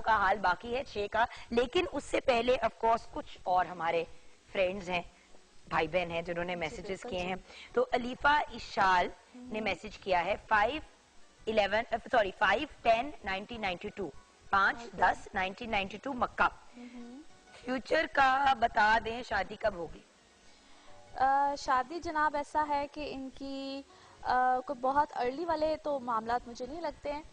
का हाल बाकी है 6 का, लेकिन उससे पहले ऑफ कोर्स कुछ और हमारे फ्रेंड्स हैं, भाई बहन हैं जिन्होंने मैसेजेस किए हैं। तो अलीफा इशाल ने मैसेज किया है 5/10/1992, 5/10/1992 मक्का। फ्यूचर का बता दें, शादी कब होगी? शादी जनाब ऐसा है कि इनकी कोई बहुत अर्ली वाले तो मामलात मुझे नहीं लगते हैं।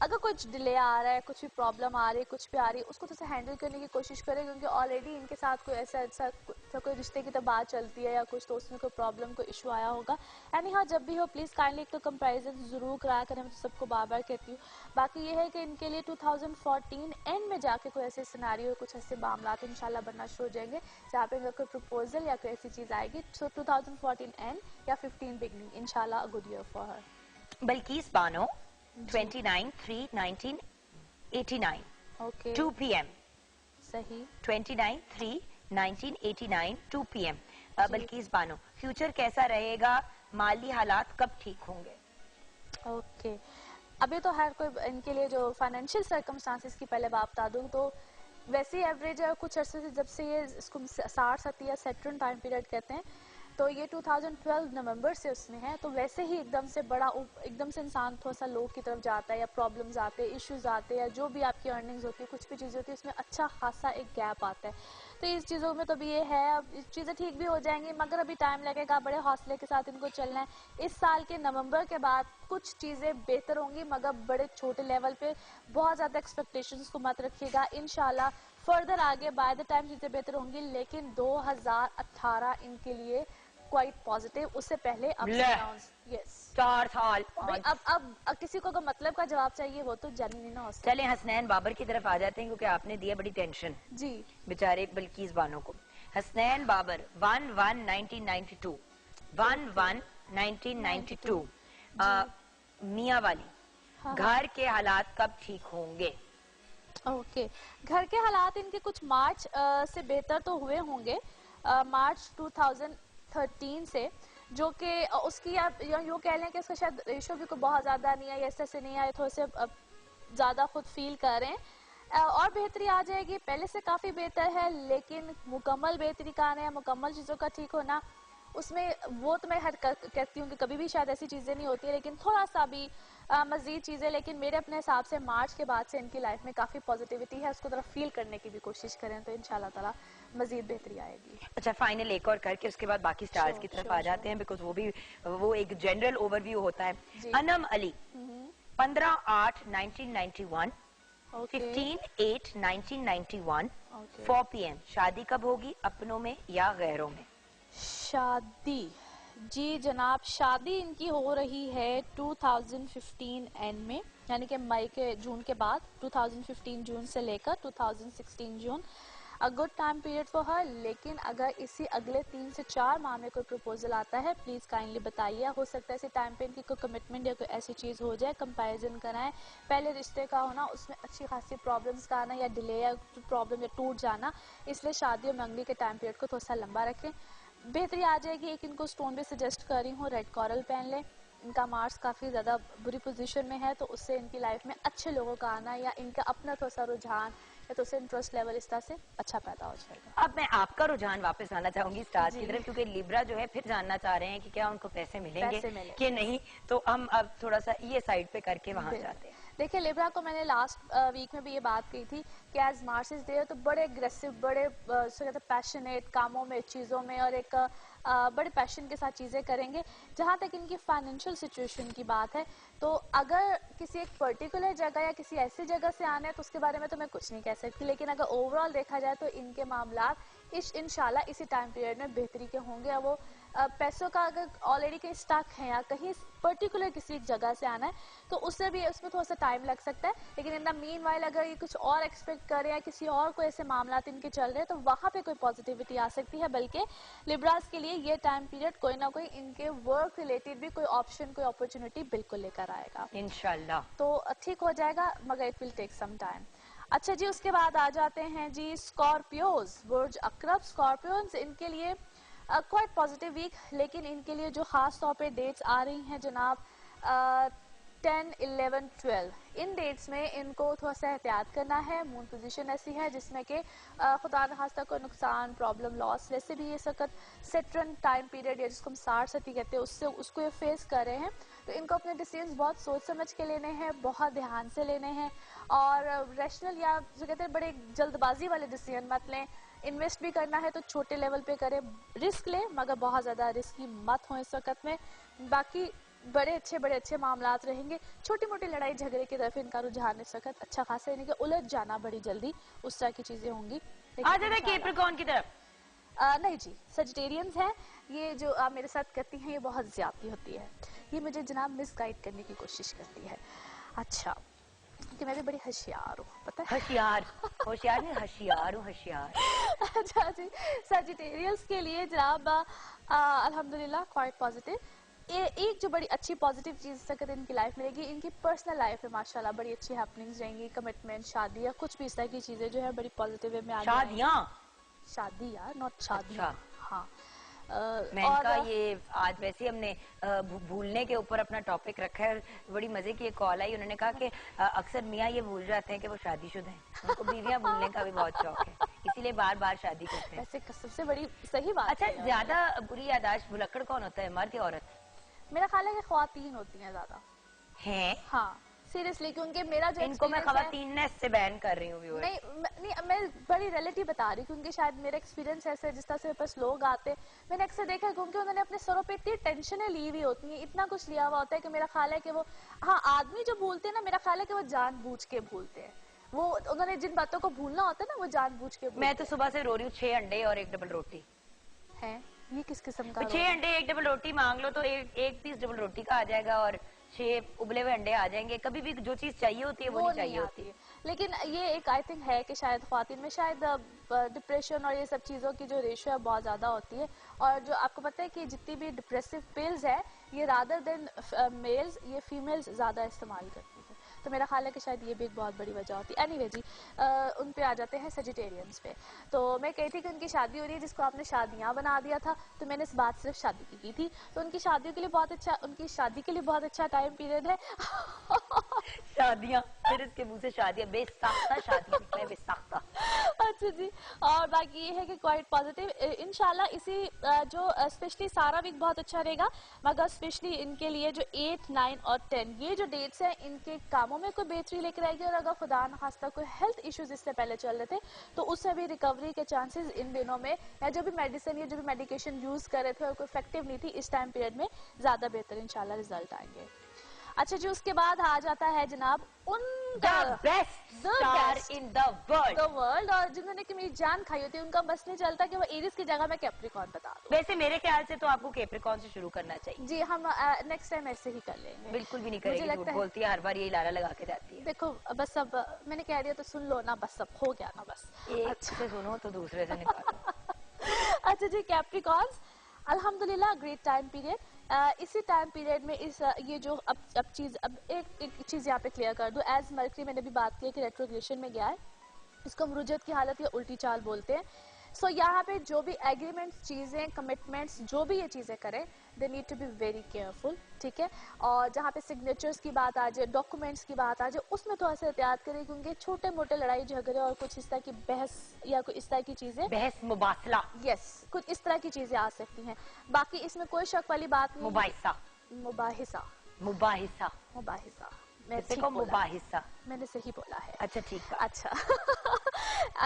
अगर कुछ डिले आ रहा है, कुछ भी प्रॉब्लम आ रही है, कुछ भी आ रही है, उसको तो हैंडल करने की कोशिश करें, क्योंकि ऑलरेडी इनके साथ कोई ऐसा कोई रिश्ते की तो बात चलती है या कुछ, तो उसमें कोई प्रॉब्लम, कोई इशू आया होगा। यानी हाँ, जब भी हो प्लीज़ काइंडली एक तो कंपैरिजन ज़रूर कराया करें, मैं तो सबको बार बार कहती हूँ। बाकी ये है कि इनके लिए 2014 एंड में जाके कोई ऐसे सिनेरियो, कुछ ऐसे मामला इंशाल्लाह बनना शुरू हो जाएंगे जहाँ पे इनका कोई प्रपोजल या कोई ऐसी चीज़ आएगी। सो 2014 एंड या 15 बिगनिंग, इंशाल्लाह a good year for her. Bilkis Bano 29/3/1989, okay 2 PM। सही। 29/3/1989, 2 PM। बल्कीस बानो, फ्यूचर कैसा रहेगा, माली हालात कब ठीक होंगे? ओके, अभी तो हर कोई इनके लिए जो फाइनेंशियल सर्कमस्टांसिस की पहले बात बता दूँ तो वैसे ही एवरेज है कुछ अरसे से, जब से ये इसको 60-70 या सेट्रन टाइम पीरियड कहते हैं, तो ये 2012 नवंबर से उसमें है। तो वैसे ही एकदम से एकदम से इंसान थोड़ा सा लो की तरफ जाता है, या प्रॉब्लम्स आते हैं, इश्यूज आते हैं, या जो भी आपकी अर्निंग्स होती है, कुछ भी चीज़ें होती है, उसमें अच्छा खासा एक गैप आता है। तो इस चीज़ों में तो भी ये है, अब चीज़ें ठीक भी हो जाएंगी, मगर अभी टाइम लगेगा, बड़े हौसले के साथ इनको चलना है। इस साल के नवंबर के बाद कुछ चीज़ें बेहतर होंगी, मगर बड़े छोटे लेवल पे बहुत ज़्यादा एक्सपेक्टेशंस को मत रखिएगा। इंशाल्लाह फर्दर आगे बाय द टाइम चीज़ें बेहतर होंगी, लेकिन 2018 इनके लिए क्वाइट पॉजिटिव। उससे पहले यस 4 साल। अब किसी को अगर मतलब का जवाब चाहिए वो तो जानी नहीं ना हो सकता। चलें हसनैन बाबर की तरफ आ जाते हैं, क्योंकि आपने दिया बड़ी टेंशन जी बेचारे बल्कीस बानो को। हसनैन बाबर 1/1/1992, 1/1/1992, मियाँ वाली, घर के हालात कब ठीक होंगे? ओके, घर के हालात इनके कुछ मार्च से बेहतर तो हुए होंगे, मार्च 2013 से, जो कि उसकी आप यूँ कह लें कि उसका शायद रेशो भी कोई बहुत ज़्यादा नहीं है, ऐसे नहीं है, थोड़े से ज़्यादा खुद फील कर रहे हैं। और बेहतरी आ जाएगी, पहले से काफ़ी बेहतर है, लेकिन मुकम्मल बेहतरी का आना है, मुकम्मल चीज़ों का ठीक होना, उसमें वो तो मैं कहती हूँ कि कभी भी शायद ऐसी चीज़ें नहीं होती है, लेकिन थोड़ा सा भी मज़ीद चीज़ें, लेकिन मेरे अपने हिसाब से मार्च के बाद से इनकी लाइफ में काफ़ी पॉजिटिविटी है, उसको तरफ फील करने की भी कोशिश करें तो इंशाल्लाह ताला मज़ीद बेहतरी आएगी। अच्छा, फाइनल एक और करके उसके बाद बाकी स्टार्स की तरफ आ जाते हैं, बिकॉज वो एक जनरल ओवरव्यू होता है। अनम अली 15/8/1991, 15/8/1991, 4 PM, शादी कब होगी, अपनों में या गैरों में? शादी जी जनाब, शादी इनकी हो रही है 2015 एंड में, यानी कि मई के जून के बाद, 2015 जून से लेकर 2016 जून, a good time period for her. लेकिन अगर इसी अगले 3 से 4 माह में कोई प्रपोजल आता है, प्लीज़ काइंडली बताइए। हो सकता है इसी टाइम पे इनकी कोई कमिटमेंट या कोई ऐसी चीज़ हो जाए, कंपैरिजन कराएं, पहले रिश्ते का होना, उसमें अच्छी खासी प्रॉब्लम्स का आना, या डिले या प्रॉब्लम या टूट जाना, इसलिए शादी और मंगनी के टाइम पीरियड को थोड़ा सा लंबा रखें, बेहतरी आ जाएगी। एक इनको स्टोन भी सजेस्ट कर रही हूँ, रेड कॉरल पहन लें। इनका मार्स काफ़ी ज़्यादा बुरी पोजीशन में है, तो उससे इनकी लाइफ में अच्छे लोगों का आना, या इनका अपना थोड़ा सा रुझान, या तो उससे इंटरेस्ट लेवल इस तरह से अच्छा पैदा हो जाएगा। अब मैं आपका रुझान वापस आना चाहूंगी स्टार्स की तरफ, क्योंकि लिब्रा जो है फिर जानना चाह रहे हैं कि क्या उनको पैसे मिलेंगे कि नहीं, तो हम अब थोड़ा सा ये साइड पे करके वहां जाते हैं। देखिए, लिब्रा को मैंने लास्ट वीक में भी ये बात कही थी कि एज मार्स इज देयर, तो बड़े एग्रेसिव, बड़े पैशनेट कामों में, चीज़ों में, और एक बड़े पैशन के साथ चीज़ें करेंगे। जहाँ तक इनकी फाइनेंशियल सिचुएशन की बात है, तो अगर किसी एक पर्टिकुलर जगह या किसी ऐसी जगह से आना है तो उसके बारे में तो मैं कुछ नहीं कह सकती, लेकिन अगर ओवरऑल देखा जाए तो इनके मामला इंशाल्लाह इसी टाइम पीरियड में बेहतरी के होंगे। वो पैसों का अगर ऑलरेडी कहीं स्टक है या कहीं पर्टिकुलर किसी एक जगह से आना है, तो उससे भी उसमें थोड़ा सा टाइम लग सकता है, लेकिन इन द मीन वाइल अगर ये कुछ और एक्सपेक्ट करें या किसी और को ऐसे मामला इनके चल रहे हैं, तो वहाँ पे कोई पॉजिटिविटी आ सकती है। बल्कि लिब्रास के लिए ये टाइम पीरियड कोई ना कोई इनके वर्क रिलेटेड भी कोई ऑप्शन, कोई अपॉर्चुनिटी बिल्कुल लेकर आएगा इंशाल्लाह, तो ठीक हो जाएगा, मगर it will take some time. अच्छा जी, उसके बाद आ जाते हैं जी स्कॉर्पियोज, बुर्ज अकरब स्कॉर्पियोज, इनके लिए क्वाइट पॉजिटिव वीक, लेकिन इनके लिए जो खास तौर पे डेट्स आ रही हैं जनाब, 10, 11, 12 इन डेट्स में इनको थोड़ा सा एहतियात करना है। मून पोजीशन ऐसी है जिसमें कि खुदा न खास्ता कोई नुकसान, प्रॉब्लम, लॉस, वैसे भी ये सख्त सेट्रन टाइम पीरियड या जिसको हम साढ़ सती कहते हैं उसको ये फेस कर रहे हैं। तो इनको अपने डिसीजंस बहुत सोच समझ के लेने हैं, बहुत ध्यान से लेने हैं और रैशनल या जो कहते हैं बड़े जल्दबाजी वाले डिसीजन मत लें। इन्वेस्ट भी करना है तो छोटे लेवल पे करें, रिस्क लें मगर बहुत ज़्यादा रिस्की मत हो इस वक्त में। बाकी बड़े अच्छे मामलात रहेंगे। छोटी मोटी लड़ाई झगड़े की तरफ इनका रुझान इस वक्त अच्छा खासा, यानी कि उलझ जाना बड़ी जल्दी उस तरह की चीजें होंगी। आ जाते हैं कैप्रिकॉर्न की तरफ। नहीं जी, सजिटेरियंस हैं ये, जो आप मेरे साथ करती हैं ये बहुत ज्यादती होती है, ये मुझे जनाब मिसगाइड करने की कोशिश करती है। अच्छा कि मैं भी बड़ी होशियार हूँ, पता है? होशियार होशियार नहीं, होशियार हूँ, होशियार। अच्छा जी, सजिटेरियंस के लिए जनाब अल्हम्दुलिल्लाह क्वाइट पॉजिटिव। एक जो बड़ी अच्छी पॉजिटिव चीज़ तक इनकी लाइफ में रहेगी, इनकी पर्सनल लाइफ में माशाल्लाह बड़ी अच्छी हैपनिंग्स रहेंगी। कमिटमेंट, शादी या कुछ भी इस तरह की चीज़ें जो है बड़ी पॉजिटिव वे में आ शादी यार, नॉट शादी। अच्छा। हाँ मैंने ये आज वैसे हमने भूलने के ऊपर अपना टॉपिक रखा है। बड़ी मजे की एक कॉल आई, उन्होंने कहा कि अक्सर मियाँ ये भूल जाते हैं कि वो शादीशुदा हैं, उनको बीवियाँ भूलने का भी बहुत शौक है, इसीलिए बार बार शादी करते हैं। वैसे सबसे बड़ी सही बात। अच्छा, ज्यादा बुरी यादाश्त भुलक्कड़ कौन होता है, मर्द या औरत? मेरा ख्याल है कि ख्वातीन होती हैं ज्यादा। हैं? हाँ सीरियसली, क्योंकि मेरा जो इनको मैं ख्वातीननेस से बैन कर रही हूँ। नहीं, मैं बड़ी रिलेटिव बता रही हूँ क्योंकि शायद मेरा एक्सपीरियंस ऐसा है, जिस तरह से मेरे पास लोग आते, मैंने अक्सर देखा है क्योंकि उन्होंने अपने सरों पे इतनी टेंशनें ली हुई होती हैं, इतना कुछ लिया हुआ होता है कि मेरा ख्याल है कि वो, हाँ आदमी जो भूलते हैं ना, मेरा ख्याल है कि वो जानबूझ के भूलते हैं। वो उन्होंने जिन बातों को भूलना होता है ना, वो जानबूझ के। मैं तो सुबह से रो रही हूँ, 6 अंडे और 1 डबल रोटी है। ये किस किस्म का? 6 अंडे 1 डबल रोटी मांग लो तो एक पीस डबल रोटी का आ जाएगा और 6 उबले हुए अंडे आ जाएंगे। कभी भी जो चीज चाहिए होती है वो नहीं चाहिए होती है। लेकिन ये एक आई थिंक है कि शायद ख्वातीन में शायद डिप्रेशन और ये सब चीज़ों की जो रेशियो है बहुत ज़्यादा होती है। और जो आपको पता है कि जितनी भी डिप्रेसिव पिल्स है ये रादर देन मेल्स, ये फीमेल्स ज़्यादा इस्तेमाल करती है। तो मेरा ख्याल है कि शायद ये भी एक बहुत बड़ी वजह होती है। एनीवे जी, उन पे आ जाते हैं सजिटेरियंस पे। तो मैं कही थी कि उनकी शादी हो रही है जिसको आपने शादियाँ बना दिया था, तो मैंने इस बात सिर्फ शादी की थी। तो उनकी शादियों के लिए बहुत अच्छा, उनकी शादी के लिए बहुत अच्छा टाइम पीरियड है। शादियाँ, फिर इसके मुंह से शादियाँ, बेसाख्ता शादियाँ निकले, बेसाख्ता। अच्छा जी, और बाकी ये है कि क्वाइट पॉजिटिव इंशाल्लाह। इसी जो स्पेशली सारा वीक बहुत अच्छा रहेगा, मगर स्पेशली इनके लिए जो 8, 9 और 10 ये जो डेट्स हैं, इनके कामों में कोई बेहतरी लेकर आएगी। और अगर खुदा न खास्ता कोई हेल्थ इश्यूज इससे पहले चल रहे थे तो उससे भी रिकवरी के चांसेस इन दिनों में, या जो भी मेडिसिन या जो भी मेडिकेशन यूज कर रहे थे और कोई इफेक्टिव नहीं थी, इस टाइम पीरियड में ज्यादा बेहतर इंशाल्लाह रिजल्ट आएंगे। अच्छा जी, उसके बाद आ जाता है जनाब उनका best star in the world, और जिन्होंने कि मेरी जान खाई होती है, उनका बस नहीं चलता कि वो एरिस की जगह मैं कैप्रिकॉर्न बता दूं। वैसे मेरे ख्याल से तो आपको कैप्रिकॉर्न से शुरू करना चाहिए जी। हम नेक्स्ट टाइम ऐसे ही कर लेंगे। बिल्कुल भी नहीं करेगी, झूठ बोलती है, हर बार यही लारा लगा के जाती है। देखो बस अब मैंने कह दिया तो सुन लो ना, बस अब हो गया ना, बस एक से सुनो तो दूसरे से निकालो। अच्छा जी, कैप्रिकॉर्न्स अल्हम्दुलिल्लाह ग्रेट टाइम पीरियड। इसी टाइम पीरियड में इस ये जो अब एक चीज यहाँ पे क्लियर कर दूं, एज मर्करी मैंने भी बात की है कि रेट्रोग्रेशन में गया है, इसको मुरुजत की हालत या उल्टी चाल बोलते हैं। सो यहाँ पे जो भी एग्रीमेंट्स, चीजें, कमिटमेंट्स, जो भी ये चीजें करें, they need to be very careful, ठीक है। और जहाँ पे सिग्नेचर्स की बात आ जाए, डॉक्यूमेंट्स की बात आ जाए, उसमें थोड़ा सा एहतियात करें क्योंकि छोटे मोटे लड़ाई झगड़े और कुछ इस तरह की बहस या कोई इस तरह की चीजें, बहस मुबासला, यस, कुछ इस तरह की चीजें आ सकती हैं। बाकी इसमें कोई शक वाली बात नहीं। मुबाहिसा मुबाहिसा मुबाहिसा मुबाहिसा मुबाहिसा मैंने सही बोला है। अच्छा ठीक है। अच्छा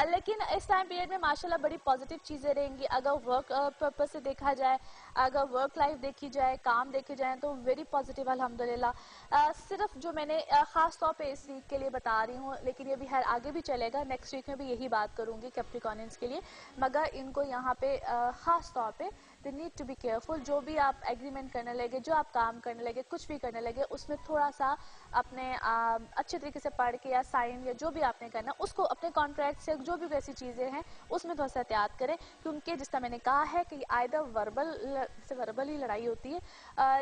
लेकिन इस टाइम पीरियड में माशाल्लाह बड़ी पॉजिटिव चीजें रहेंगी। अगर वर्क पर्पस से देखा जाए, अगर वर्क लाइफ देखी जाए, काम देखे जाए, तो वेरी पॉजिटिव अल्हम्दुलिल्लाह। सिर्फ जो मैंने खास तौर पे इस वीक के लिए बता रही हूँ, लेकिन ये भी हर आगे भी चलेगा, नेक्स्ट वीक में भी यही बात करूंगी कैप्रिकॉर्नियंस के लिए। मगर इनको यहाँ पे खास तौर पे they need to be careful. जो भी आप एग्रीमेंट करने लगे, जो आप काम करने लगे, कुछ भी करने लगे, उसमें थोड़ा सा अपने अच्छे तरीके से पढ़ के या साइन या जो भी आपने करना, उसको अपने कॉन्ट्रैक्ट से जो भी वैसी चीजें हैं उसमें थोड़ा सा एहतियात करें। क्योंकि जिस तरह मैंने कहा है कि आइदर वर्बल ही लड़ाई होती है,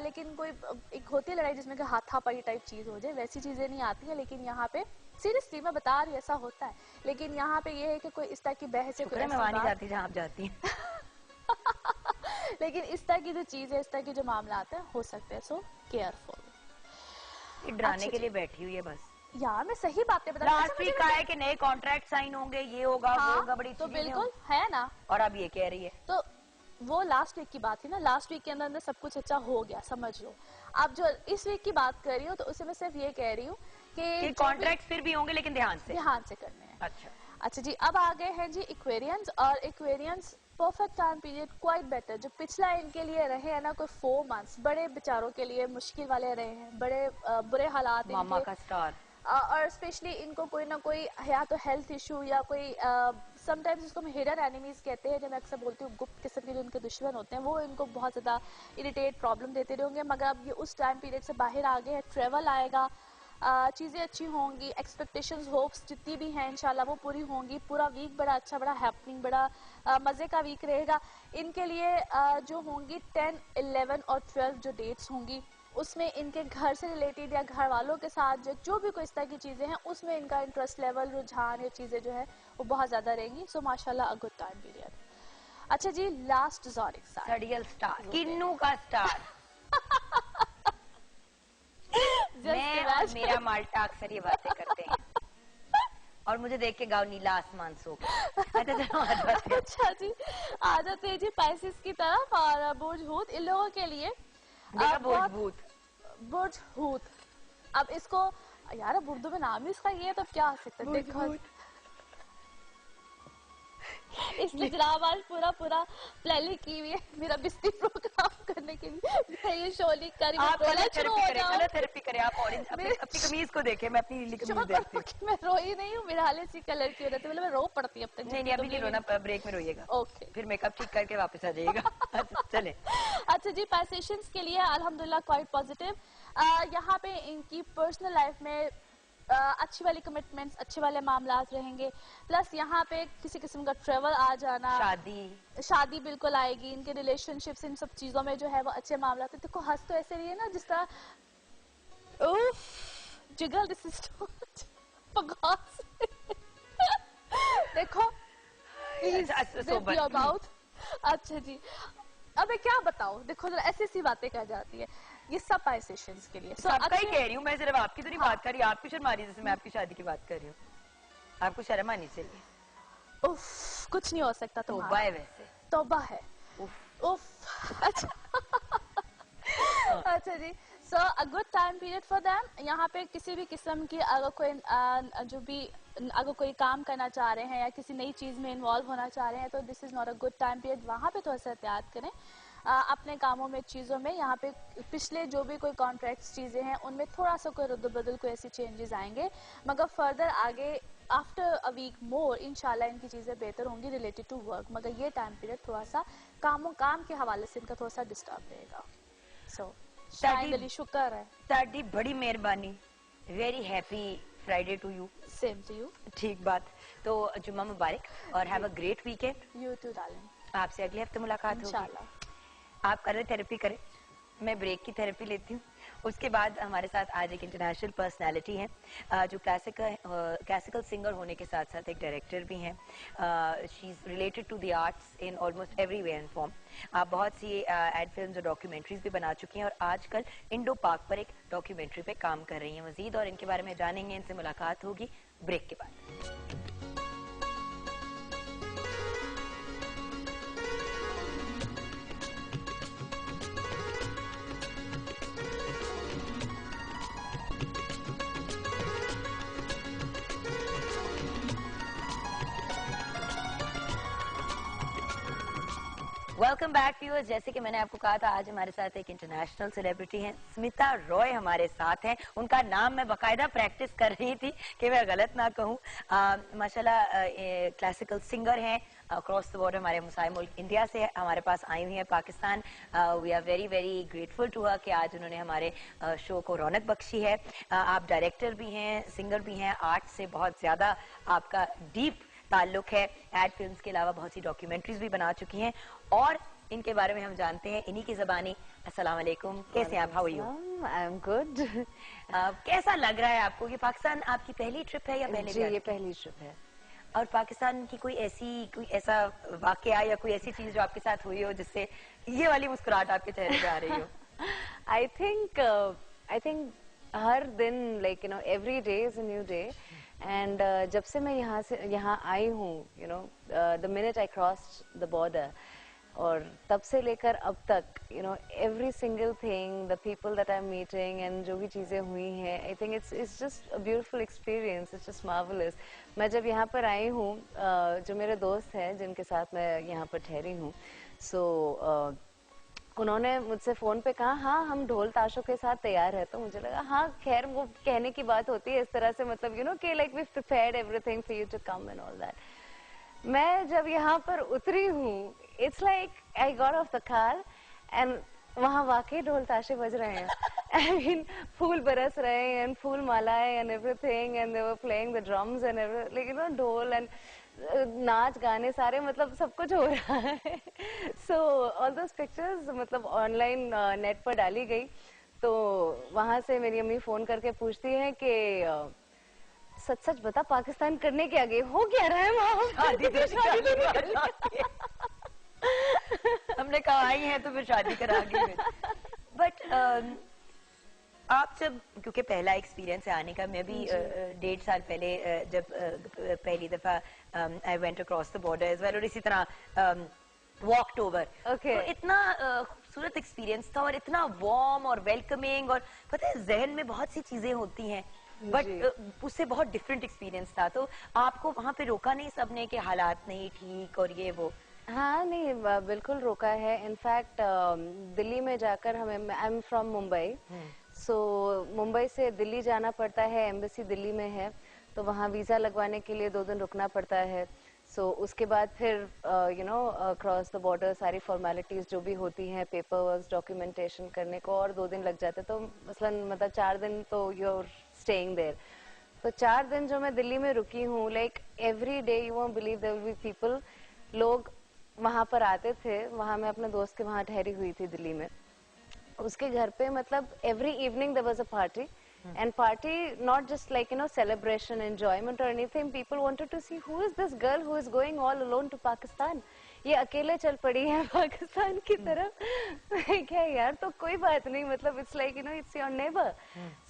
लेकिन कोई एक होती है लड़ाई जिसमें कि हाथापाई टाइप चीज हो जाए, वैसी चीजें नहीं आती है। लेकिन यहाँ पे सीरियसली मैं बता रही, ऐसा होता है। लेकिन यहाँ पे ये है कि कोई इस तरह की बहस है, मैं वहां नहीं जाती जहाँ आप जाती हैं। लेकिन इस तरह की जो चीज है, इस तरह के जो मामला आते हैं, हो सकते हैं, सो केयरफुल। ये डराने अच्छा के जी। लिए बैठी हुई है बस। यार मैं सही बातें बता रही हूँ। लास्ट अच्छा, वीक मुझे आया कि नए कॉन्ट्रैक्ट साइन होंगे, ये होगा वो होगा, बड़ी तो चीजें बिल्कुल होंगी। है ना। और अब ये कह रही है। तो वो लास्ट वीक की बात थी ना, लास्ट वीक के अंदर अंदर सब कुछ अच्छा हो गया, समझ लो। अब जो इस वीक की बात कर रही हूँ तो उससे मैं सिर्फ ये कह रही हूँ कि कि कॉन्ट्रैक्ट फिर भी होंगे लेकिन ध्यान से। ध्यान से करने हैं। अच्छा। अच्छा जी, अब आ गए हैं जी एक्वेरियंस, और Aquarians perfect time period quite better. जो पिछला इनके लिए रहे हैं ना कोई 4 मंथ्स, बड़े बेचारों के लिए मुश्किल वाले रहे हैं, बड़े बुरे हालात मामा इनके। का स्टार। और स्पेशली इनको कोई ना कोई या तो हेल्थ इशू या कोई समटाइम्स इसको हम हिडन एनिमीज कहते हैं, जब मैं अक्सर बोलती हूँ गुप्त किस्म के जो इनके दुश्मन होते हैं, वो इनको बहुत ज़्यादा इरिटेट प्रॉब्लम देते रहेंगे। मगर अब ये उस टाइम पीरियड से बाहर आ गए हैं, ट्रेवल आएगा, चीज़ें अच्छी होंगी, एक्सपेक्टेशंस होप्स जितनी भी हैं इंशाल्लाह वो पूरी होंगी। पूरा वीक बड़ा अच्छा, बड़ा हैपनिंग, बड़ा मज़े का वीक रहेगा इनके लिए। जो होंगी 10, 11 और 12 जो डेट्स होंगी, उसमें इनके घर से रिलेटेड या घर वालों के साथ जो भी कोई इस तरह की चीज़ें हैं, उसमें इनका इंटरेस्ट लेवल, रुझान, ये चीज़ें जो है वो बहुत ज़्यादा रहेंगी। सो माशाल्लाह अ गुड टाइम पीरियड। अच्छा जी, लास्ट ज़ोडिक साइन, सड़ियल स्टार, किन्नू का स्टार। मैं और मेरा माल्टा अक्सर ये बातें करते हैं और मुझे देख के गाँव नीला आसमान सो गया। अच्छा चलो आ जाते हैं। अच्छा जी, आ जाते हैं जी पाइसेस की तरफ। और बुर्ज हूत इन लोगों के लिए देखा बहुत भूत। बुर्ज हूत। अब इसको यार अब उर्दू में नाम ही इसका ये है, तो क्या हो सकता है, देखो इसलिए जनाब आज पूरा प्लानिंग की हुई है मेरा बिस्ती प्रोग्राम करने के लिए। मैं ये शोली करी आप कलर थेरेपी करें, जाऊं। कलर थेरेपी करें। आप ऑरेंज अपनी कमीज को देखें, मैं अपनी नीली कमीज देखती हूँ। मैं रोई नहीं हूँ, मेरे हाल सी कलर की हो रही थी, मतलब मैं रो पड़ती अब तक। नहीं अभी नहीं रोना, ब्रेक में रोइएगा। ओके, फिर मेकअप ठीक करके वापस आ जाइएगा। चले। अच्छा जी, पैसेशंस के लिए अल्हम्दुलिल्लाह क्वाइट पॉजिटिव। यहाँ पे इनकी पर्सनल लाइफ में अच्छी वाली कमिटमेंट्स, अच्छे वाले मामलात रहेंगे। प्लस यहाँ पे किसी किस्म का ट्रेवल आ जाना, शादी बिल्कुल आएगी। इनके रिलेशनशिप्स, इन सब चीजों में जो है वो अच्छे मामला। तो देखो हंस तो ऐसे रही है ना जिस तरह उफ जिगल दिस इज बकवास। देखो प्लीज जिप योर माउथ। अच्छा जी, अब मैं क्या बताऊं, देखो जरा ऐसी सी बातें कह जाती है। ये सब पाइसेशंस के लिए सबका ही कह रही हूँ मैं, सिर्फ आपकी तो नहीं बात कर रही। आपकी शर्म आ रही है जैसे मैं आपकी शादी की बात कर रही हूँ। आपको शर्म आनी चाहिए। उफ, कुछ नहीं हो सकता तुम्हारा। तौबा है वैसे। तौबा है। उफ। उफ। अच्छा। अच्छा जी, so a good time period for them. यहाँ पे किसी भी किस्म की अगर कोई जो भी अगर कोई काम करना चाह रहे हैं या किसी नई चीज़ में इन्वॉल्व होना चाह रहे हैं, तो this is not a good time period. वहाँ पे थोड़ा सा एहतियात करें अपने कामों में, चीज़ों में। यहाँ पे पिछले जो भी कोई कॉन्ट्रैक्ट्स चीज़ें हैं उनमें थोड़ा सा कोई रद्द बदल, कोई ऐसी चेंजेस आएंगे, मगर फर्दर आगे आफ्टर अ वीक मोर इंशाल्लाह इनकी चीज़ें बेहतर होंगी रिलेटेड टू वर्क। मगर ये टाइम पीरियड थोड़ा सा काम के हवाले से इनका थोड़ा सा डिस्टर्ब रहेगा। सो शायद शुक्र है। ताड़ी बड़ी मेहरबानी। Very happy Friday to you. Same to you. ठीक बात। तो जुम्मा मुबारक और have a great weekend. You too darling. आपसे अगले हफ्ते मुलाकात होगी इंशाल्लाह। आप कलर थेरेपी करें, मैं ब्रेक की थेरेपी लेती हूँ। उसके बाद हमारे साथ आज एक इंटरनेशनल पर्सनालिटी हैं जो क्लासिकल सिंगर होने के साथ साथ एक डायरेक्टर भी हैं। She is related to the arts in almost every way and form. आप बहुत सी एड फिल्म्स और डॉक्यूमेंट्रीज भी बना चुकी हैं और आजकल इंडो पार्क पर एक डॉक्यूमेंट्री पे काम कर रही हैं मजीद, और इनके बारे में जानेंगे, इनसे मुलाकात होगी ब्रेक के बाद। Welcome back viewers. जैसे कि मैंने आपको कहा था, आज हमारे साथ एक इंटरनेशनल सेलिब्रिटी हैं, स्मिता रॉय हमारे साथ हैं। उनका नाम मैं बाकायदा प्रैक्टिस कर रही थी कि मैं गलत ना कहूँ। माशाल्लाह क्लासिकल सिंगर हैं, अक्रॉस द बॉर्डर हमारे मुसाए मुल्क इंडिया से हमारे पास आई हुई हैं Pakistan. We are very very grateful to her कि आज उन्होंने हमारे शो को रौनक बख्शी है। आप डायरेक्टर भी हैं, सिंगर भी हैं, आर्ट से बहुत ज़्यादा आपका डीप ताल्लुक है। एड फिल्म्स के अलावा बहुत सी डॉक्यूमेंट्रीज भी बना चुकी हैं और इनके बारे में हम जानते हैं इन्हीं की ज़बानी। अस्सलाम वालेकुम, कैसे हैं आप? How are you? I am good. कैसा लग रहा है आपको? ये पाकिस्तान आपकी पहली ट्रिप है या पहले? जी, ये पहली ट्रिप है। और पाकिस्तान की कोई ऐसा वाकया या कोई ऐसी चीज जो आपके साथ हुई हो जिससे ये वाली मुस्कुराहट आपके चेहरे पे आ रही हो? आई थिंक हर दिन like you know every day is a new day and जब से मैं यहाँ आई हूँ you know the minute I crossed the border और तब से लेकर अब तक you know every single thing the people that I'm meeting and जो भी चीज़ें हुई हैं I think it's just a beautiful experience, it's just marvelous. मैं जब यहाँ पर आई हूँ जो मेरे दोस्त हैं जिनके साथ मैं यहाँ पर ठहरी हूँ so उन्होंने मुझसे फोन पे कहा हाँ हम ढोल ताशों के साथ तैयार है तो मुझे लगा हाँ खैर वो कहने की बात होती है इस तरह से मतलब you know कि like we prepared everything for you to come and all that. मैं जब यहाँ पर उतरी हूँ it's like I got off the car and वहाँ वाकई ढोल ताशे बज रहे हैं I mean फूल बरस रहे हैं and फूल मालाएं and everything and they were playing the drums and everything like you know ढोल and नाच गाने सारे मतलब सब कुछ हो रहा है so all those pictures मतलब ऑनलाइन नेट पर डाली गई तो वहाँ से मेरी अम्मी फोन करके पूछती है कि सच सच बता पाकिस्तान करने क्या गई हो क्या रहा है वहाँ शादी तो हमने कहा आई है तो फिर शादी करा गई बट आप जब क्योंकि पहला एक्सपीरियंस है आने का मैं भी 1.5 साल पहले जब पहली दफा I went across the border as well और इसी तरह वॉकड ओवर तो इतना खूबसूरत एक्सपीरियंस था और इतना वार्म और वेलकमिंग और पता है जहन में बहुत सी चीजें होती हैं बट उससे बहुत डिफरेंट एक्सपीरियंस था तो आपको वहाँ पे रोका नहीं सबने कि हालात नहीं ठीक और ये वो हाँ नहीं बिल्कुल रोका है इनफैक्ट दिल्ली में जाकर हमें आई एम फ्रॉम मुंबई सो मुंबई से दिल्ली जाना पड़ता है एम्बेसी दिल्ली में है तो वहाँ वीज़ा लगवाने के लिए 2 दिन रुकना पड़ता है सो उसके बाद फिर you know cross the border सारी फॉर्मेलिटीज़ जो भी होती हैं पेपर वर्क डॉक्यूमेंटेशन करने को और 2 दिन लग जाते तो मसलन मतलब 4 दिन तो यू आर स्टेइंग देयर तो 4 दिन जो मैं दिल्ली में रुकी हूँ like every day you won't believe there will be people लोग वहाँ पर आते थे वहाँ मैं अपने दोस्त के वहाँ ठहरी हुई थी दिल्ली में उसके घर पे मतलब every evening there was a party and party not just like you know celebration enjoyment or anything people wanted to see who is this girl who is going all alone to Pakistan ये अकेले चल पड़ी है पाकिस्तान की तरफ क्या यार तो कोई बात नहीं मतलब it's like you know it's your neighbor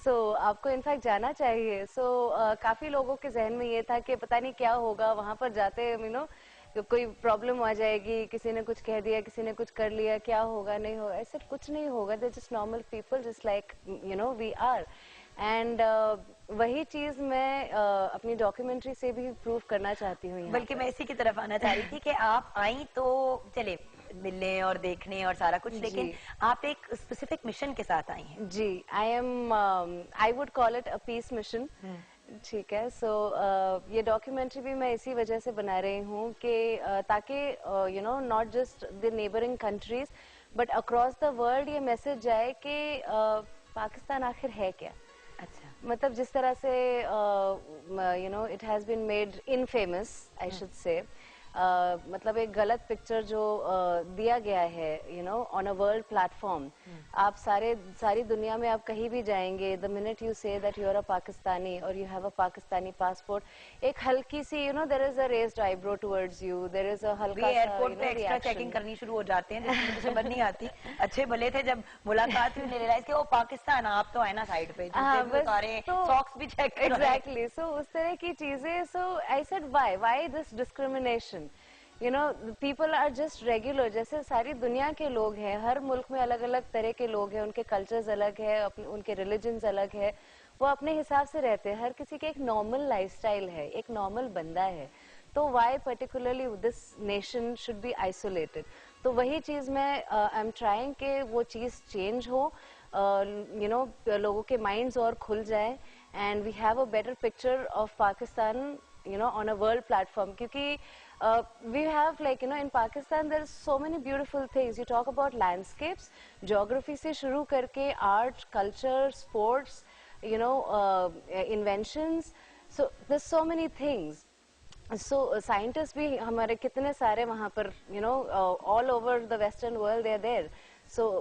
so आपको इनफैक्ट जाना चाहिए so काफी लोगों के जहन में ये था कि पता नहीं क्या होगा वहाँ पर जाते you know कोई प्रॉब्लम आ जाएगी किसी ने कुछ कह दिया किसी ने कुछ कर लिया क्या होगा नहीं होगा ऐसे कुछ नहीं होगा they just normal people just like you know we are and वही चीज मैं अपनी डॉक्यूमेंट्री से भी प्रूव करना चाहती हूँ बल्कि मैं इसी की तरफ आना चाह रही थी कि आप आई तो चले मिलने और देखने और सारा कुछ लेकिन आप एक स्पेसिफिक मिशन के साथ आई हैं जी I would call it a peace mission ठीक है सो ये डॉक्यूमेंट्री भी मैं इसी वजह से बना रही हूँ कि ताकि you know not just the neighbouring countries but across the world ये मैसेज जाए कि पाकिस्तान आखिर है क्या अच्छा मतलब जिस तरह से you know it has been made infamous I should say मतलब एक गलत पिक्चर जो दिया गया है you know on a world platform आप सारी दुनिया में आप कहीं भी जाएंगे the minute you say that you are a Pakistani और you have a Pakistani passport एक हल्की सी you know there is a raised eyebrow towards you there is a हल्का सा एयरपोर्ट पे एक्स्ट्रा चेकिंग करनी शुरू हो जाते हैं जिसमें मुझे समझ नहीं आती अच्छे भले थे जब मुलाकात हुई रियलाइज कि वो पाकिस्तान आप तो है ना साइड पे सॉक्स भी चेक एग्जैक्टली सो उस तरह की चीजें so I said why this discrimination you know people are just regular जैसे सारी दुनिया के लोग हैं हर मुल्क में अलग अलग तरह के लोग हैं उनके कल्चर्स अलग है उनके रिलीजन्स अलग है वो अपने हिसाब से रहते हैं हर किसी के एक नॉर्मल लाइफस्टाइल है एक नॉर्मल बंदा है तो why particularly this nation should be isolated तो वही चीज मैं आई एम ट्राइंग कि वो चीज चेंज हो यू नो लोगों के माइंड्स और खुल जाए and we have a better picture of Pakistan you know on a world platform क्योंकि we have like you know in Pakistan there are so many beautiful things you talk about landscapes geography से शुरू करके art culture sports you know inventions so there's so many things so scientists भी हमारे कितने सारे वहाँ पर you know all over the western world they are there so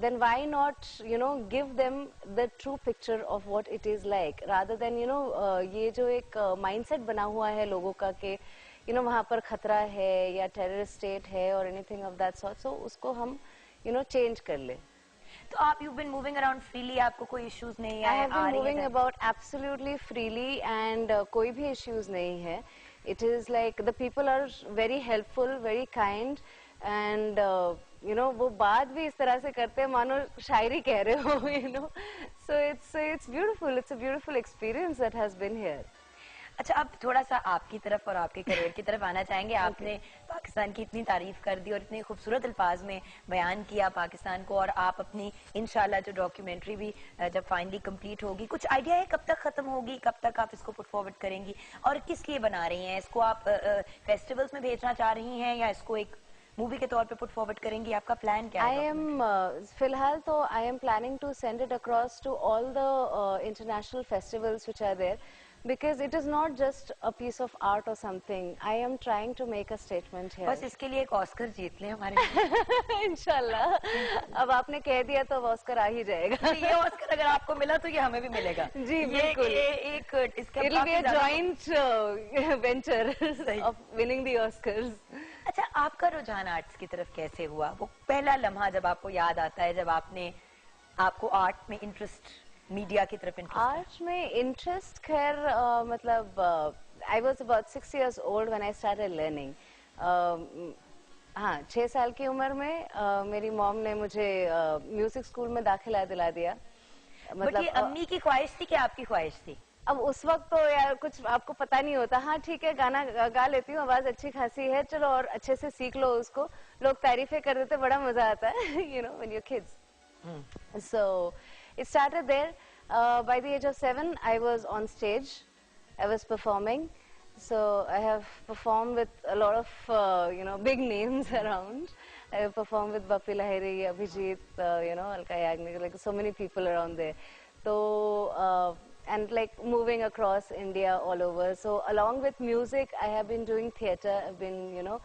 then why not you know give them the true picture of what it is like rather than you know ये जो एक mindset बना हुआ है लोगों का कि you know वहाँ पर खतरा है या terrorist state है or anything of that sort so उसको हम you know change कर ले तो आप you've been moving around freely, आपको कोई issues नहीं है? I have been moving about absolutely freely and कोई भी issues नहीं है. It is like the people are very helpful, very kind and you know वो बात भी इस तरह से करते हैं मानो शायरी कह रहे हो, you know. So it's beautiful. It's a beautiful experience that has been here. अच्छा, अब थोड़ा सा आपकी तरफ और आपके करियर की तरफ आना चाहेंगे. आपने पाकिस्तान की इतनी तारीफ कर दी और इतने खूबसूरत अल्फाज में बयान किया पाकिस्तान को, और आप अपनी इंशाल्लाह जो डॉक्यूमेंट्री भी जब फाइनली कंप्लीट होगी, कुछ आइडिया है कब तक खत्म होगी, कब तक आप इसको पुट फॉरवर्ड करेंगी और किस लिए बना रही हैं? इसको आप फेस्टिवल्स में भेजना चाह रही हैं या इसको एक मूवी के तौर पे पुट फॉरवर्ड करेंगी? आपका प्लान क्या है? फिलहाल तो I am planning to send it across to all the international festivals which are there. Because it is not just a piece of art or something. I am trying to make a statement here. बस इसके लिए एक Oscar जीत लें हमारे लिए. इंशाल्लाह. अब आपने कह दिया तो ऑस्कर आ ही जाएगा. ये ऑस्कर अगर आपको मिला तो ये हमें भी मिलेगा. जी बिल्कुल. ये एक इसका It'll be a joint venture of winning the Oscars. अच्छा, आपका रुझान आर्ट्स की तरफ कैसे हुआ? वो पहला लम्हा जब आपको याद आता है जब आपको आर्ट में इंटरेस्ट, मीडिया की तरफ इंटरेस्ट? आर्ट में इंटरेस्ट खैर मतलब I was about 6 years old when I started learning. हाँ, 6 साल की उम्र में मेरी मॉम ने मुझे म्यूजिक स्कूल में दाखिला दिला दिया. मतलब ये अम्मी की ख्वाहिश थी कि आपकी ख्वाहिश थी? अब उस वक्त तो यार कुछ आपको पता नहीं होता. हाँ ठीक है, गाना गा लेती हूँ, आवाज अच्छी खासी है, चलो और अच्छे से सीख लो उसको. लोग तारीफें कर देते, बड़ा मजा आता है, you know, when you're kids. So it started there. By the age of 7, I was on stage. I was performing. So I have performed with a lot of you know, big names around. I have performed with Bappi Lahiri, Abhijit, you know, Alka Yagnik, like so many people around there. So and like moving across India all over. So along with music, I have been doing theatre. I've been, you know,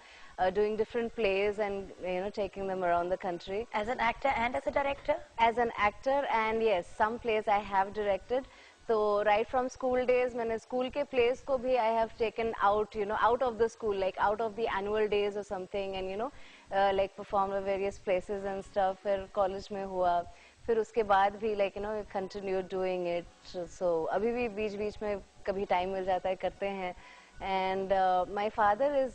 doing different plays and, you know, taking them around the country. As an actor and as a director? As an actor, and yes, some plays I have directed. So right from school days, मैंने school के plays को भी I have taken out, you know, out of the school, like out of the annual days or something, and you know, like performed at various places and stuff. फिर college में हुआ, फिर उसके बाद भी like, you know, continue doing it. So अभी भी बीच-बीच में कभी time मिल जाता है, करते हैं. And my father is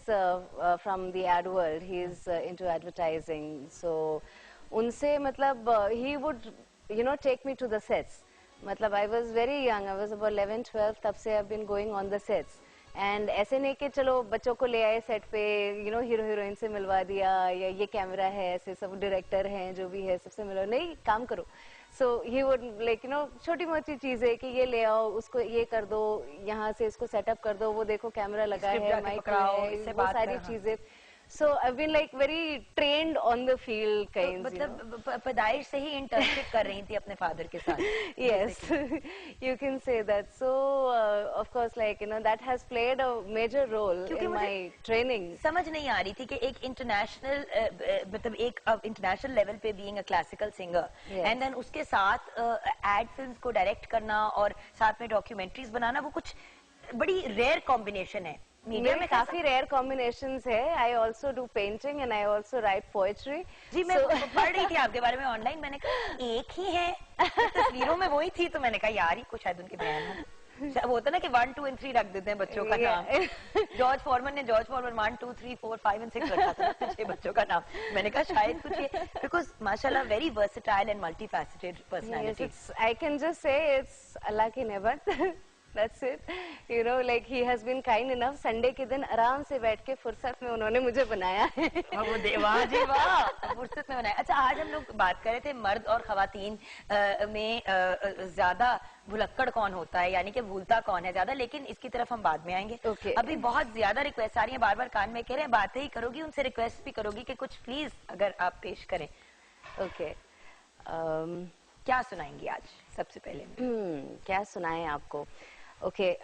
from the ad world. He is into advertising. So उनसे मतलब he would, you know, take me to the sets. मतलब I was very young. I was about 11, 12. तब से I've been going on the sets. And ऐसे नहीं कि चलो बच्चों को ले आए सेट पे, you know, हीरो हीरोइन से मिलवा दिया, या ये कैमरा है, ऐसे सब डायरेक्टर हैं जो भी है सबसे मिलवा, नहीं, काम करो. So he would like, you know, छोटी मोटी चीजें कि ये ले आओ, उसको ये कर दो, यहाँ से इसको सेटअप कर दो, वो देखो कैमरा लगा है, माइक है, वो सारी चीजें. So I've been like very trained on the field kinds. मतलब पैदाइश से ही इंटर्नशिप कर रही थी अपने फादर के साथ. Yes, you can say that. So of course, like, you know, that has played a major role in my training. समझ नहीं आ रही थी कि एक इंटरनेशनल मतलब एक इंटरनेशनल लेवल पे being a classical singer and then उसके साथ एड फिल्म्स को डायरेक्ट करना और साथ में डॉक्यूमेंट्रीज बनाना, वो कुछ बड़ी रेयर कॉम्बिनेशन है. मीडिया में काफी रेयर कॉम्बिनेशंस है. I also do painting and I also write poetry. जी मैं पढ़ रही थी आपके बारे में ऑनलाइन, मैंने कहा एक ही है, तस्वीरों में वही थी, तो मैंने कहा यार ये कुछ शायद उनके बयान हो. वो होता ना कि 1, 2 and 3 रख देते हैं बच्चों का नाम. जॉर्ज फॉरमन ने जॉर्ज फॉरमन 1, 2, 3, 4, 5 and 6 रखा था ना 6 बच्चों का नाम. मैंने कहा शायद कुछ ये, बिकॉज माशाल्लाह very versatile and multifaceted personality. I can just say it's Allah की नेमत. That's it. You know, like he has been kind enough. Sunday के दिन आराम से बैठ के फुर्सत में उन्होंने मुझे बनाया है. वो देवा जी वाह, फुर्सत में बनाया. अच्छा, आज हम लोग बात कर रहे थे मर्द और खवातीन में ज्यादा भुलक्कड़ कौन होता है, यानी कि भूलता कौन है ज्यादा, लेकिन इसकी तरफ हम बाद में आएंगे. Okay. अभी बहुत ज्यादा रिक्वेस्ट आ रही है, बार बार कान में कह रहे हैं, बातें ही करोगी, उनसे रिक्वेस्ट भी करोगी कि कुछ प्लीज अगर आप पेश करें. Okay. क्या सुनाएंगी आज सबसे पहले? क्या सुनाएं आपको? Okay,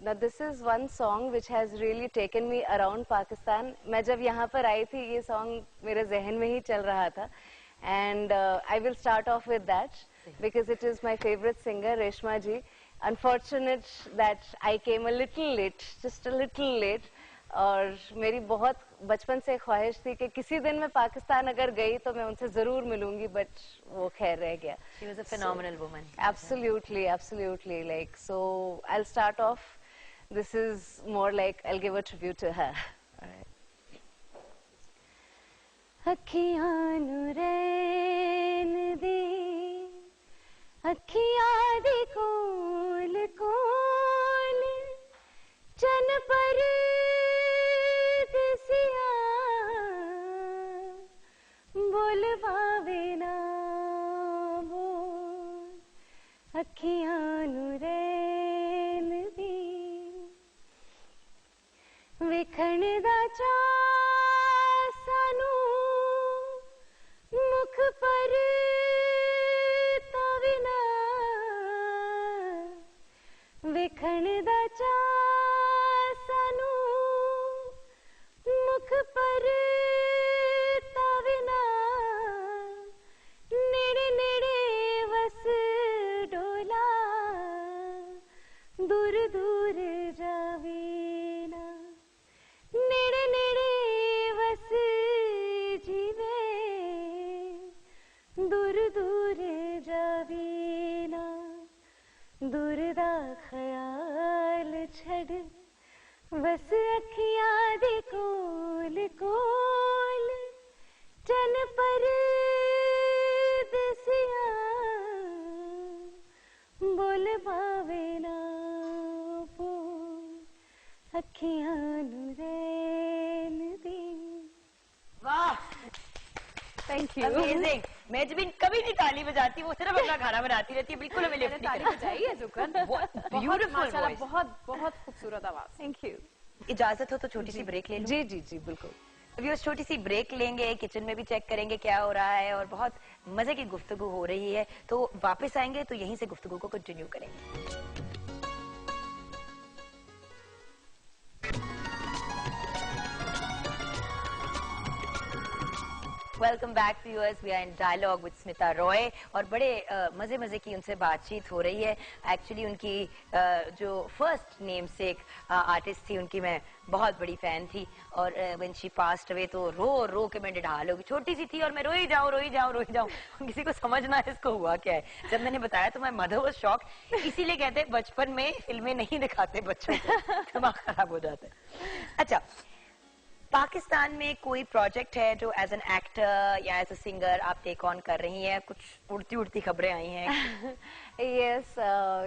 now this is one song which has really taken me around Pakistan. मैं जब यहाँ पर आई थी ये song मेरे ज़हन में ही चल रहा था, and I will start off with that because it is my favorite singer Reshma ji. Unfortunate that I came a little late, just a little late. और मेरी बहुत बचपन से ख्वाहिश थी कि किसी दिन मैं पाकिस्तान अगर गई तो मैं उनसे जरूर मिलूंगी, बट वो खैर रह गया. She was a phenomenal woman. Absolutely, absolutely. Like, so I'll start off. This is more like I'll give a tribute to her. अखियां नू रैन दी, अखियां दी कोल कोल, चन पर दिसिया, बोल पावे ना बोल, अखियां नू रैन दी, वेखण दा चा सानू मुख पर तावे ना, वेखण दा चा सानू मुख पर तावे ना, नेड़े नेड़े वस डोला, दूर दूर जावे ना, नेड़े नेड़े वस जीवे, दूर दूर जावे ना, दूर दा ख्याल छड़, बस अखियां दे कोल कोल, चन पर दसिया, बोल पावे ना बोल, अखियां नू रैन दी. वाह, थैंक यू. अमेजिंग. मेजबिन कभी नहीं ताली बजाती, वो सिर्फ अपना खाना बनाती रहती है, बिल्कुल हमें लिफ्ट नहीं ताली करती. बजाई है जुकन. ब्यूटीफुल माशाल्लाह, वॉइस. बहुत बहुत खूबसूरत आवाज. Thank you. इजाजत हो तो छोटी सी ब्रेक ले लूं. जी जी जी बिल्कुल. अभी उस छोटी सी ब्रेक लेंगे, किचन में भी चेक करेंगे क्या हो रहा है, और बहुत मजे की गुफ्तगू हो रही है. तो वापस आएंगे तो यहीं से गुफ्तगू को कंटिन्यू करेंगे. Welcome back to us. We are in dialogue with Smita Roy, और बड़े मजे मजे की उनसे बातचीत हो रही है. एक्चुअली उनकी जो फर्स्ट नेम सेक आर्टिस्ट थी, उनकी मैं बहुत बड़ी फैन थी, और व्हेन शी पास्ड अवे तो रो रो के मैं ढाल हो गई. छोटी सी थी और मैं रोई जाऊं रोई जाऊं रोई जाऊं. किसी को समझना है इसको हुआ क्या है. जब मैंने बताया तो मैं मदर वाज शॉक. इसीलिए कहते हैं बचपन में फिल्में नहीं दिखाते बच्चों को, दिमाग खराब हो जाता है. अच्छा, पाकिस्तान में कोई प्रोजेक्ट है जो एज एन एक्टर या एज अ सिंगर आप टेक ऑन कर रही हैं? कुछ उड़ती उड़ती खबरें आई हैं. यस,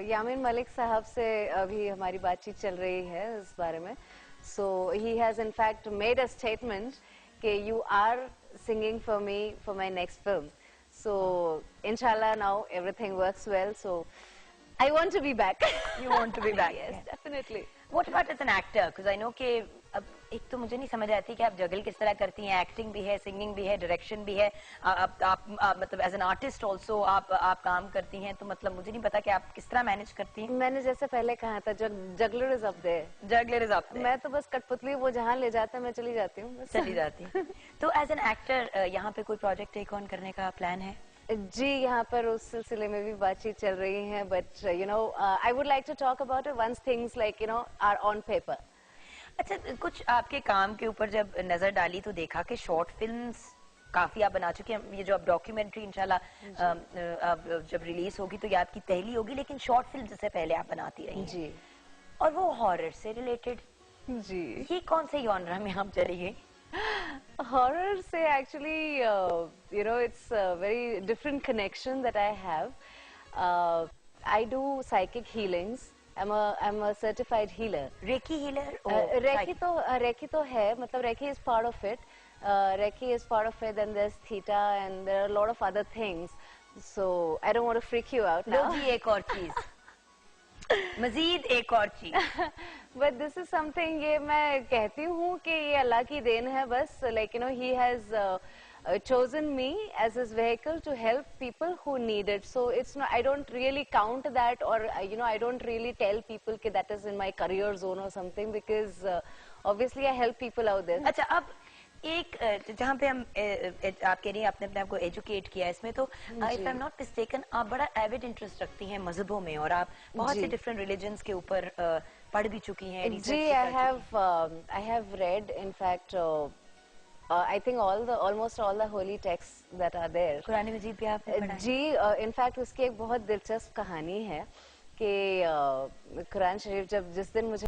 यामिन मलिक साहब से अभी हमारी बातचीत चल रही है इस बारे में. So he has in fact made a statement कि you are singing for me for my next film. So इंशाल्लाह now everything works well. So I want to be back. You want to be back? Yes, definitely. What about as an actor? Because I know कि अब एक तो मुझे नहीं समझ आती कि आप जगल किस तरह करती हैं. एक्टिंग भी है, सिंगिंग भी है, डायरेक्शन भी है. आप मतलब एज एन आर्टिस्ट ऑल्सो आप काम करती हैं. तो मतलब मुझे नहीं पता कि आप किस तरह मैनेज करती हैं. मैंने जैसे पहले कहा था, juggler is up there. Juggler is up. मैं तो बस कठपुतली, वो जहाँ ले जाता है मैं चली जाती हूँ. चली जाती हैं. तो एज एन एक्टर यहाँ पे कोई प्रोजेक्ट टेक ऑन करने का प्लान है? जी, यहाँ पर उस सिलसिले में भी बातचीत चल रही है. But you know, I would like to talk about it once things like you know are on paper. अच्छा, कुछ आपके काम के ऊपर जब नजर डाली तो देखा कि शॉर्ट फिल्म्स काफी आप बना चुके हैं. ये जो अब डॉक्यूमेंट्री इंशाल्लाह जब रिलीज होगी तो ये आपकी पहली होगी, लेकिन शॉर्ट फिल्म से पहले आप बनाती रही जी. और वो हॉरर से रिलेटेड. जी, ये कौन से जॉनरा में आप चली गई? horror से actually you know, it's a very different connection that I have. I do psychic healings. I'm a certified healer. Reiki healer? Reiki तो है, मतलब reiki is part of it. Reiki is part of it. Then there's theta and there are a lot of other things. So I don't want to freak you out now. लोगी एक और चीज, मजीद एक और चीज. But this is something, ये मैं कहती हूँ कि ये अल्लाह की देन है बस. Like you know, he has chosen me as his vehicle to help people who need it. So it's not, I don't really count that, or you know, I don't really tell people कि that is in my career zone or something, because obviously I help people out there. अच्छा, अब एक जहाँ पे हम आप कह रही हैं आपने अपने आप को एजुकेट किया इसमें, तो if I am not mistaken आप बड़ा एविड इंटरेस्ट रखती हैं मजहबों में, और आप बहुत से डिफरेंट रिलीजन्स के ऊपर पढ़ भी चुकी हैं, research जी, भी कर चुकी हैं? I have read, in fact, I think almost all the holy texts that are there. Quran मजीद भी आपने पढ़ा है? जी, इनफैक्ट उसकी एक बहुत दिलचस्प कहानी है कि कुरान शरीफ जब जिस दिन मुझे